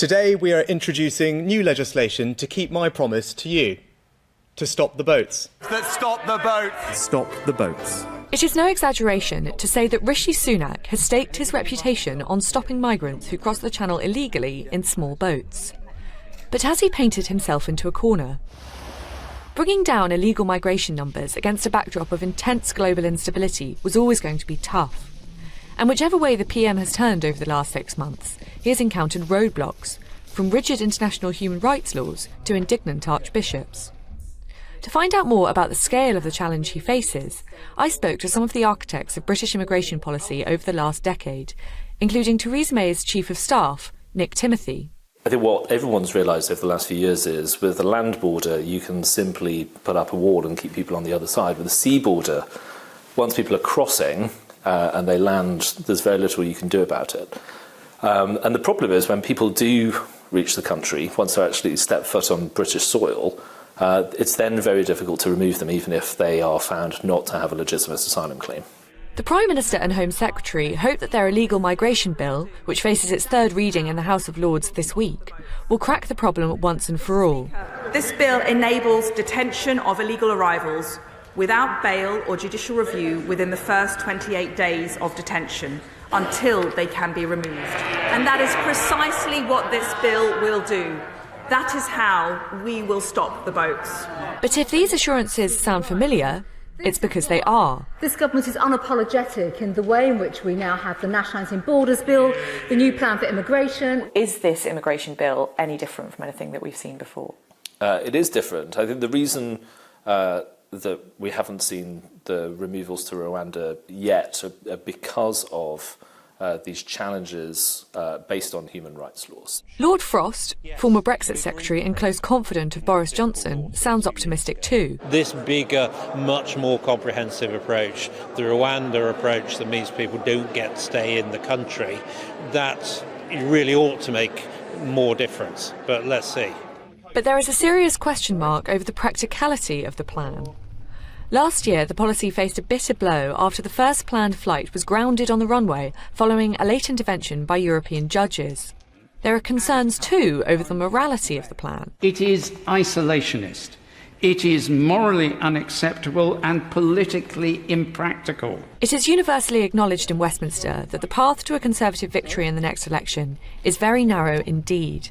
Today we are introducing new legislation to keep my promise to you. To stop the boats. Let's stop the boats. Stop the boats. It is no exaggeration to say that Rishi Sunak has staked his reputation on stopping migrants who cross the Channel illegally in small boats. But has he painted himself into a corner? Bringing down illegal migration numbers against a backdrop of intense global instability was always going to be tough. And whichever way the PM has turned over the last 6 months, he has encountered roadblocks, from rigid international human rights laws to indignant archbishops. To find out more about the scale of the challenge he faces, I spoke to some of the architects of British immigration policy over the last decade, including Theresa May's Chief of Staff, Nick Timothy. I think what everyone's realised over the last few years is with the land border, you can simply put up a wall and keep people on the other side. With the sea border, once people are crossing and they land, there's very little you can do about it. And the problem is when people do reach the country, once they actually step foot on British soil, it's then very difficult to remove them, even if they are found not to have a legitimate asylum claim. The Prime Minister and Home Secretary hope that their illegal migration bill, which faces its third reading in the House of Lords this week, will crack the problem once and for all. This bill enables detention of illegal arrivals without bail or judicial review within the first 28 days of detention until they can be removed. And that is precisely what this bill will do. That is how we will stop the boats. But if these assurances sound familiar, it's because they are. This government is unapologetic in the way in which we now have the Nationalising Borders Bill, the new plan for immigration. Is this immigration bill any different from anything that we've seen before? It is different. I think the reason that we haven't seen the removals to Rwanda yet are because of these challenges based on human rights laws. Lord Frost, former Brexit Secretary and close confidant of Boris Johnson, sounds optimistic too. This bigger, much more comprehensive approach, the Rwanda approach that means people don't get to stay in the country, that really ought to make more difference. But let's see. But there is a serious question mark over the practicality of the plan. Last year, the policy faced a bitter blow after the first planned flight was grounded on the runway following a late intervention by European judges. There are concerns too over the morality of the plan. It is isolationist. It is morally unacceptable and politically impractical. It is universally acknowledged in Westminster that the path to a Conservative victory in the next election is very narrow indeed.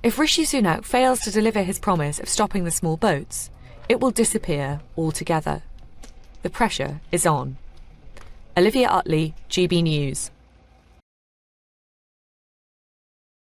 If Rishi Sunak fails to deliver his promise of stopping the small boats, it will disappear altogether. The pressure is on. Olivia Utley, GB News.